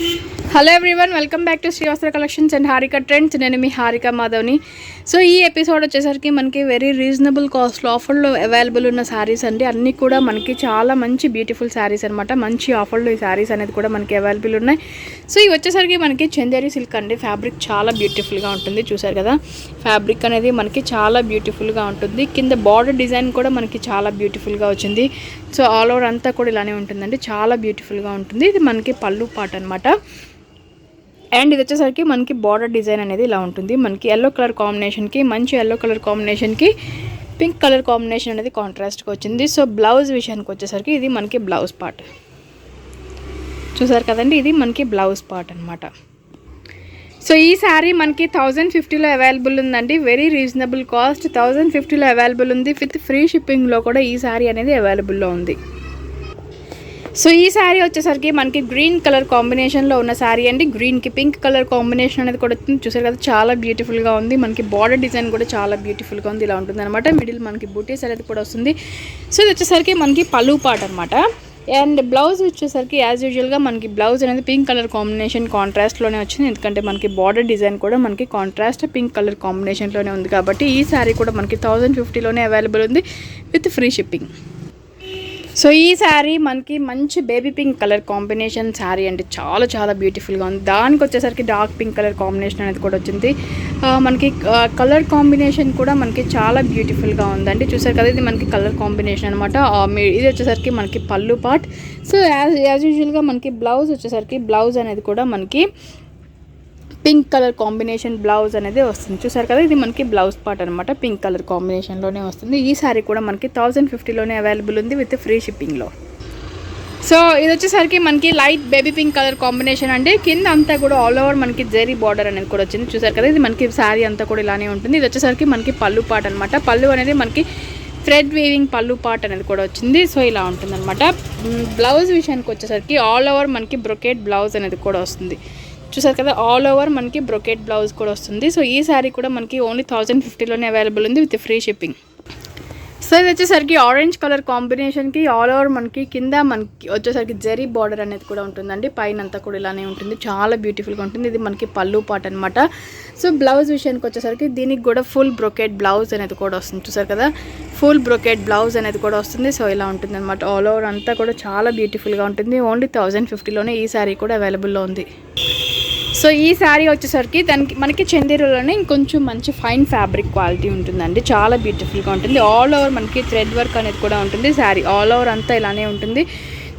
Hello everyone, welcome back to Srivastra collections and Harika trends. నేను మీ హారిక మాధవ్ని. సో ఈ ఎపిసోడ్ వచ్చేసరికి మనకి వెరీ రీజనబుల్ కాస్ట్లో ఆఫర్లో అవైలబుల్ ఉన్న శారీస్ అండి. అన్నీ కూడా మనకి చాలా మంచి బ్యూటిఫుల్ శారీస్ అనమాట. మంచి ఆఫర్లో ఈ శారీస్ అనేది కూడా మనకి అవైలబుల్ ఉన్నాయి. సో ఇవి వచ్చేసరికి మనకి చందేరి సిల్క్ అండి. ఫ్యాబ్రిక్ చాలా బ్యూటిఫుల్గా ఉంటుంది. చూసారు కదా, ఫ్యాబ్రిక్ అనేది మనకి చాలా బ్యూటిఫుల్గా ఉంటుంది. కింద బార్డర్ డిజైన్ కూడా మనకి చాలా బ్యూటిఫుల్గా వచ్చింది. సో ఆల్ ఓవర్ అంతా కూడా ఇలానే ఉంటుందండి. చాలా బ్యూటిఫుల్గా ఉంటుంది. ఇది మనకి పళ్ళు పాట అనమాట. అండ్ ఇది వచ్చేసరికి మనకి బార్డర్ డిజైన్ అనేది ఇలా ఉంటుంది. మనకి ఎల్లో కలర్ కాంబినేషన్కి, మంచి ఎల్లో కలర్ కాంబినేషన్కి పింక్ కలర్ కాంబినేషన్ అనేది కాంట్రాస్ట్గా వచ్చింది. సో బ్లౌజ్ విషయానికి వచ్చేసరికి ఇది మనకి బ్లౌజ్ పార్ట్. చూసారు కదండి, ఇది మనకి బ్లౌజ్ పార్ట్ అనమాట. సో ఈ శారీ మనకి 1050లో అవైలబుల్ ఉందండి. Very reasonable cost. 1050లో అవైలబుల్ ఉంది. విత్ ఫ్రీ షిప్పింగ్లో కూడా ఈ శారీ అనేది అవైలబుల్లో ఉంది. సో ఈ శారీ వచ్చేసరికి మనకి గ్రీన్ కలర్ కాంబినేషన్లో ఉన్న శారీ అండి. గ్రీన్కి పింక్ కలర్ కాంబినేషన్ అనేది కూడా వచ్చింది. చూసారు కదా, చాలా బ్యూటిఫుల్గా ఉంది. మనకి బార్డర్ డిజైన్ కూడా చాలా బ్యూటిఫుల్గా ఉంది. ఇలా ఉంటుంది అనమాట. మిడిల్ మనకి బూటీస్ అనేది కూడా వస్తుంది. సో ఇది వచ్చేసరికి మనకి పళ్ళు పార్ట్ అనమాట. అండ్ బ్లౌజ్ వచ్చేసరికి యాజ్ యూజువల్గా మనకి బ్లౌజ్ అనేది పింక్ కలర్ కాంబినేషన్ కాంట్రాస్ట్లోనే వచ్చింది. ఎందుకంటే మనకి బార్డర్ డిజైన్ కూడా మనకి కాంట్రాస్ట్ పింక్ కలర్ కాంబినేషన్లోనే ఉంది. కాబట్టి ఈ శారీ కూడా మనకి 1050లోనే అవైలబుల్ ఉంది విత్ ఫ్రీ షిప్పింగ్. సో ఈ శారీ మనకి మంచి baby pink colour combination sari అండి. చాలా చాలా బ్యూటిఫుల్గా ఉంది. దానికి వచ్చేసరికి డార్క్ పింక్ కలర్ కాంబినేషన్ అనేది కూడా వచ్చింది. మనకి కలర్ కాంబినేషన్ కూడా మనకి చాలా బ్యూటిఫుల్గా ఉందండి. చూసారు కదా, ఇది మనకి కలర్ కాంబినేషన్ అనమాట. ఇది వచ్చేసరికి మనకి పళ్ళు పార్ట్. సో యాజ్ యూజువల్గా మనకి బ్లౌజ్ వచ్చేసరికి బ్లౌజ్ అనేది కూడా మనకి పింక్ కలర్ కాంబినేషన్ బ్లౌజ్ అనేది వస్తుంది. చూసారు కదా, ఇది మనకి బ్లౌజ్ పార్ట్ అనమాట. పింక్ కలర్ కాంబినేషన్లోనే వస్తుంది. ఈ శారీ కూడా మనకి 1050లోనే అవైలబుల్ ఉంది విత్ ఫ్రీ షిప్పింగ్లో. సో ఇది వచ్చేసరికి మనకి light baby pink colour combination అండి. కింద అంతా కూడా ఆల్ ఓవర్ మనకి జెరీ బార్డర్ అనేది కూడా వచ్చింది. చూసారు కదా, ఇది మనకి శారీ అంతా కూడా ఇలానే ఉంటుంది. ఇది వచ్చేసరికి మనకి పళ్ళు పార్ట్ అనమాట. పళ్ళు అనేది మనకి థ్రెడ్ వీవింగ్ పళ్ళు పార్ట్ అనేది కూడా వచ్చింది. సో ఇలా ఉంటుంది అనమాట. బ్లౌజ్ విషయానికి వచ్చేసరికి ఆల్ ఓవర్ మనకి బ్రొకెట్ బ్లౌజ్ అనేది కూడా వస్తుంది. చూసారు కదా, ఆల్ ఓవర్ మనకి బ్రొకెట్ బ్లౌజ్ కూడా వస్తుంది. సో ఈ శారీ కూడా మనకి ఓన్లీ 1050లోనే అవైలబుల్ ఉంది విత్ ఫ్రీ షిప్పింగ్. సో ఇది వచ్చేసరికి ఆరెంజ్ కలర్ కాంబినేషన్కి ఆల్ ఓవర్ మనకి కింద మనకి వచ్చేసరికి జెరీ బార్డర్ అనేది కూడా ఉంటుందండి. పైన అంతా కూడా ఇలానే ఉంటుంది. చాలా బ్యూటిఫుల్గా ఉంటుంది. ఇది మనకి పళ్ళు పార్ట్ అనమాట. సో బ్లౌజ్ విషయానికి వచ్చేసరికి దీనికి కూడా ఫుల్ బ్రొకెట్ బ్లౌజ్ అనేది కూడా వస్తుంది. చూసారు కదా, ఫుల్ బ్రొకెట్ బ్లౌజ్ అనేది కూడా వస్తుంది. సో ఇలా ఉంటుంది అనమాట. ఆల్ ఓవర్ అంతా కూడా చాలా బ్యూటిఫుల్గా ఉంటుంది. ఓన్లీ 1050లోనే ఈ శారీ కూడా అవైలబుల్లో ఉంది. సో ఈ శారీ వచ్చేసరికి దానికి మనకి చందేరులోనే ఇంకొంచెం మంచి ఫైన్ ఫ్యాబ్రిక్ క్వాలిటీ ఉంటుందండి. చాలా బ్యూటిఫుల్గా ఉంటుంది. ఆల్ ఓవర్ మనకి థ్రెడ్ వర్క్ అనేది కూడా ఉంటుంది. శారీ ఆల్ ఓవర్ అంతా ఇలానే ఉంటుంది.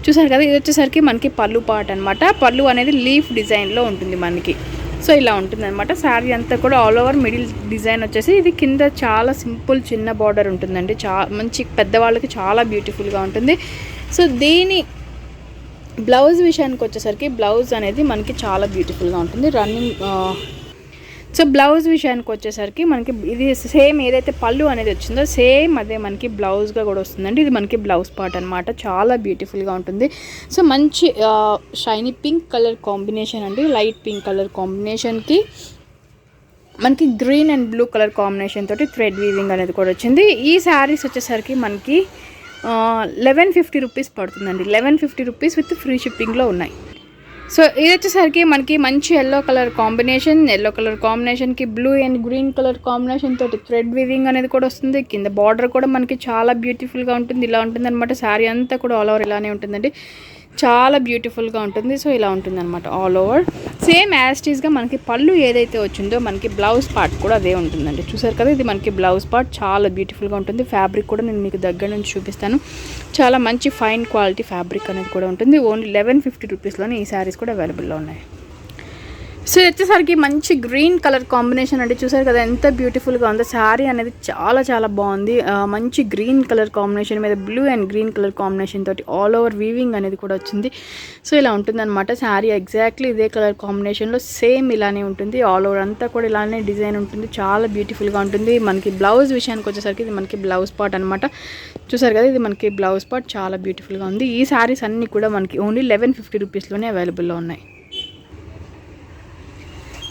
చూసారు కదా, ఇది వచ్చేసరికి మనకి పళ్ళు పార్ట్ అనమాట. పళ్ళు అనేది లీఫ్ డిజైన్లో ఉంటుంది మనకి. సో ఇలా ఉంటుంది అనమాట. శారీ అంతా కూడా ఆల్ ఓవర్ మిడిల్ డిజైన్ వచ్చేసి ఇది కింద చాలా సింపుల్ చిన్న బార్డర్ ఉంటుందండి. మంచి పెద్దవాళ్ళకి చాలా బ్యూటిఫుల్గా ఉంటుంది. సో దీని బ్లౌజ్ విషయానికి వచ్చేసరికి బ్లౌజ్ అనేది మనకి చాలా బ్యూటిఫుల్గా ఉంటుంది. రన్నింగ్ సో బ్లౌజ్ విషయానికి వచ్చేసరికి మనకి ఇది సేమ్ ఏదైతే పళ్ళు అనేది వచ్చిందో సేమ్ అదే మనకి బ్లౌజ్గా కూడా వస్తుందండి. ఇది మనకి బ్లౌజ్ పార్ట్ అనమాట. చాలా బ్యూటిఫుల్గా ఉంటుంది. సో మంచి షైనీ పింక్ కలర్ కాంబినేషన్ అండి. లైట్ పింక్ కలర్ కాంబినేషన్కి మనకి green and blue colour combination తోటి థ్రెడ్ వీవింగ్ అనేది కూడా వచ్చింది. ఈ శారీస్ వచ్చేసరికి మనకి 1150 రూపీస్ పడుతుందండి. 1150 రూపీస్ విత్ ఫ్రీ షిప్పింగ్లో ఉన్నాయి. సో ఇది వచ్చేసరికి మనకి మంచి ఎల్లో కలర్ కాంబినేషన్కి blue and green colour combination తోటి థ్రెడ్ వీవింగ్ అనేది కూడా వస్తుంది. కింద బార్డర్ కూడా మనకి చాలా బ్యూటిఫుల్గా ఉంటుంది. ఇలా ఉంటుంది అనమాట. శారీ అంతా కూడా ఆల్ ఓవర్ ఇలానే ఉంటుందండి. చాలా బ్యూటిఫుల్గా ఉంటుంది. సో ఇలా ఉంటుంది అనమాట ఆల్ ఓవర్. సేమ్ యాస్టీస్గా మనకి పళ్ళు ఏదైతే వచ్చిందో మనకి బ్లౌజ్ పార్ట్ కూడా అదే ఉంటుందండి. చూసారు కదా, ఇది మనకి బ్లౌజ్ పార్ట్. చాలా బ్యూటిఫుల్గా ఉంటుంది. ఫ్యాబ్రిక్ కూడా నేను మీకు దగ్గర నుంచి చూపిస్తాను. చాలా మంచి ఫైన్ క్వాలిటీ ఫ్యాబ్రిక్ అనేది కూడా ఉంటుంది. ఓన్లీ 1150 రూపీస్లోనే ఈ శారీస్ కూడా అవైలబుల్లో ఉన్నాయి. సో వచ్చేసరికి మంచి గ్రీన్ కలర్ కాంబినేషన్ అండి. చూసారు కదా, ఎంత బ్యూటిఫుల్గా ఉందో. శారీ అనేది చాలా చాలా బాగుంది. మంచి గ్రీన్ కలర్ కాంబినేషన్ మీద blue and green colour combination తోటి ఆల్ ఓవర్ వీవింగ్ అనేది కూడా వచ్చింది. సో ఇలా ఉంటుందన్నమాట. శారీ ఎగ్జాక్ట్లీ ఇదే కలర్ కాంబినేషన్లో సేమ్ ఇలానే ఉంటుంది. ఆల్ ఓవర్ అంతా కూడా ఇలానే డిజైన్ ఉంటుంది. చాలా బ్యూటిఫుల్గా ఉంటుంది. మనకి బ్లౌజ్ విషయానికి వచ్చేసరికి ఇది మనకి బ్లౌజ్ పార్ట్ అనమాట. చూసారు కదా, ఇది మనకి బ్లౌజ్ పార్ట్. చాలా బ్యూటిఫుల్గా ఉంది. ఈ శారీస్ అన్నీ కూడా మనకి ఓన్లీ 1150 రూపీస్లోనే అవైలబుల్లో ఉన్నాయి.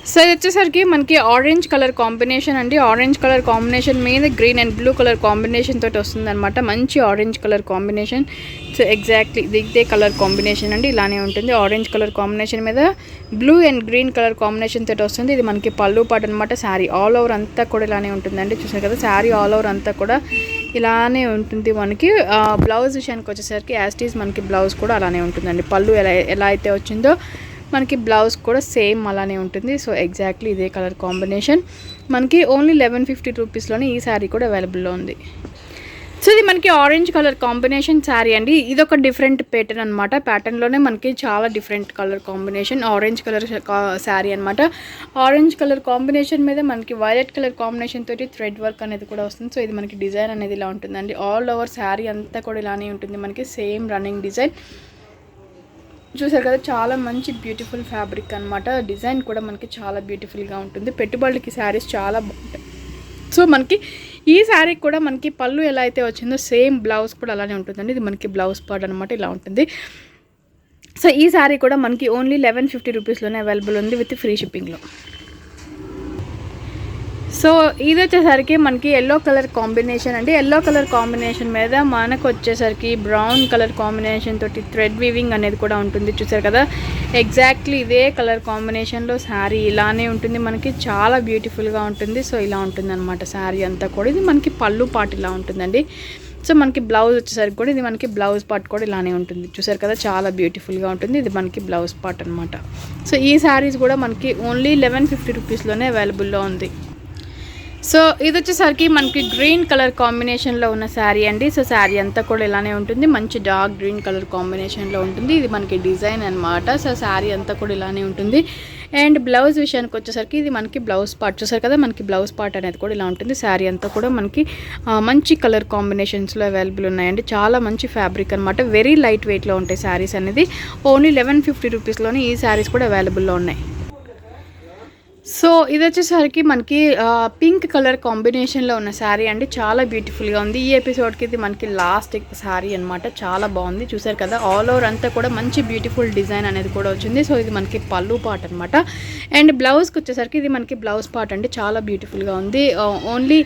సో ఇది వచ్చేసరికి మనకి ఆరెంజ్ కలర్ కాంబినేషన్ అండి. ఆరెంజ్ కలర్ కాంబినేషన్ మీద green and blue colour combination తోటి వస్తుందన్నమాట. మంచి orange colour combination. So exactly ఇదే కలర్ కాంబినేషన్ అండి, ఇలానే ఉంటుంది. ఆరెంజ్ కలర్ కాంబినేషన్ మీద blue and green colour combination తోటి వస్తుంది. ఇది మనకి పళ్ళు పాటు అనమాట. శారీ ఆల్ ఓవర్ అంతా కూడా ఇలానే ఉంటుందండి. చూసారు కదా, శారీ ఆల్ ఓవర్ అంతా కూడా ఇలానే ఉంటుంది. మనకి బ్లౌజ్ విషయానికి వచ్చేసరికి యాస్టీస్ మనకి బ్లౌజ్ కూడా అలానే ఉంటుందండి. పళ్ళు ఎలా అయితే వచ్చిందో మనకి బ్లౌజ్ కూడా సేమ్ అలానే ఉంటుంది. సో ఎగ్జాక్ట్లీ ఇదే కలర్ కాంబినేషన్. మనకి ఓన్లీ 1150 రూపీస్లోనే ఈ శారీ కూడా అవైలబుల్లో ఉంది. సో ఇది మనకి ఆరెంజ్ కలర్ కాంబినేషన్ శారీ అండి. ఇది ఒక డిఫరెంట్ ప్యాటర్న్ అనమాట. ప్యాటర్న్లోనే మనకి చాలా different colour combination orange colour sari అనమాట. ఆరెంజ్ కలర్ కాంబినేషన్ మీద మనకి వైలెట్ కలర్ కాంబినేషన్ తోటి థ్రెడ్ వర్క్ అనేది కూడా వస్తుంది. సో ఇది మనకి డిజైన్ అనేది ఇలా ఉంటుందండి. ఆల్ ఓవర్ శారీ అంతా కూడా ఇలానే ఉంటుంది. మనకి సేమ్ రన్నింగ్ డిజైన్ చూసారు కదా, చాలా మంచి బ్యూటిఫుల్ ఫ్యాబ్రిక్ అనమాట. డిజైన్ కూడా మనకి చాలా బ్యూటిఫుల్గా ఉంటుంది. పెట్టుబడులకి శారీస్ చాలా బాగుంటాయి. సో మనకి ఈ శారీ కూడా మనకి పళ్ళు ఎలా అయితే వచ్చిందో సేమ్ బ్లౌజ్ కూడా అలానే ఉంటుందండి. ఇది మనకి బ్లౌజ్ పార్ట్ అనమాట, ఇలా ఉంటుంది. సో ఈ శారీ కూడా మనకి ఓన్లీ 1150 రూపీస్లోనే అవైలబుల్ ఉంది విత్ ఫ్రీ షిప్పింగ్లో. సో ఇది వచ్చేసరికి మనకి ఎల్లో కలర్ కాంబినేషన్ అండి. ఎల్లో కలర్ కాంబినేషన్ మీద మనకు వచ్చేసరికి బ్రౌన్ కలర్ కాంబినేషన్ తోటి థ్రెడ్ వీవింగ్ అనేది కూడా ఉంటుంది. చూసారు కదా, ఎగ్జాక్ట్లీ ఇదే కలర్ కాంబినేషన్లో శారీ ఇలానే ఉంటుంది. మనకి చాలా బ్యూటిఫుల్గా ఉంటుంది. సో ఇలా ఉంటుంది అనమాట శారీ అంతా కూడా. ఇది మనకి పళ్ళు పార్ట్ ఇలా ఉంటుందండి. సో మనకి బ్లౌజ్ వచ్చేసరికి కూడా ఇది మనకి బ్లౌజ్ పార్ట్ కూడా ఇలానే ఉంటుంది. చూసారు కదా, చాలా బ్యూటిఫుల్గా ఉంటుంది. ఇది మనకి బ్లౌజ్ పార్ట్ అనమాట. సో ఈ శారీస్ కూడా మనకి ఓన్లీ 1150 రూపీస్లోనే అవైలబుల్లో ఉంది. సో ఇది వచ్చేసరికి మనకి గ్రీన్ కలర్ కాంబినేషన్లో ఉన్న శారీ అండి. సో శారీ అంతా కూడా ఇలానే ఉంటుంది. మంచి డార్క్ గ్రీన్ కలర్ కాంబినేషన్లో ఉంటుంది. ఇది మనకి డిజైన్ అనమాట. సో శారీ అంతా కూడా ఇలానే ఉంటుంది. అండ్ బ్లౌజ్ విషయానికి వచ్చేసరికి ఇది మనకి బ్లౌజ్ పార్ట్ చూసారు కదా, మనకి బ్లౌజ్ పార్ట్ అనేది కూడా ఇలా ఉంటుంది. శారీ అంతా కూడా మనకి మంచి కలర్ కాంబినేషన్స్లో అవైలబుల్ ఉన్నాయండి. చాలా మంచి ఫ్యాబ్రిక్ అనమాట. వెరీ లైట్ వెయిట్లో ఉంటాయి శారీస్ అనేది. ఓన్లీ 1150 రూపీస్లోనే ఈ శారీస్ కూడా అవైలబుల్లో ఉన్నాయి. సో ఇది వచ్చేసరికి మనకి పింక్ కలర్ కాంబినేషన్లో ఉన్న శారీ అండి. చాలా బ్యూటిఫుల్గా ఉంది. ఈ ఎపిసోడ్కి ఇది మనకి లాస్ట్ శారీ అనమాట. చాలా బాగుంది. చూసారు కదా, ఆల్ ఓవర్ అంతా కూడా మంచి బ్యూటిఫుల్ డిజైన్ అనేది కూడా వచ్చింది. సో ఇది మనకి పళ్ళు పార్ట్ అనమాట. అండ్ బ్లౌజ్కి వచ్చేసరికి ఇది మనకి బ్లౌజ్ పార్ట్ అండి. చాలా బ్యూటిఫుల్గా ఉంది. ఓన్లీ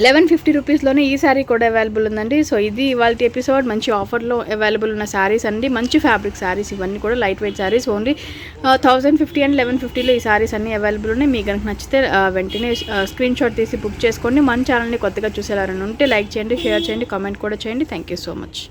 1150 రూపీస్లోనే ఈ శారీ కూడా అవైలబుల్ ఉందండి. సో ఇది ఇవాళ ఎపిసోడ్. మంచి ఆఫర్లో అవైలబుల్ ఉన్న శారీస్ అండి. మంచి ఫ్యాబ్రిక్ శారీస్ ఇవన్నీ కూడా light weight saris. Only 1050 and 1150లో ఈ శారీస్ అన్నీ అవైలబుల్ ఉన్నాయి. మీకు కనుక నచ్చితే వెంటనే స్క్రీన్ షాట్ తీసి బుక్ చేసుకోండి. మన ఛానల్ని కొత్తగా చూసేవారని ఉంటే లైక్ చేయండి, షేర్ చేయండి, కామెంట్ కూడా చేయండి. Thank you so much.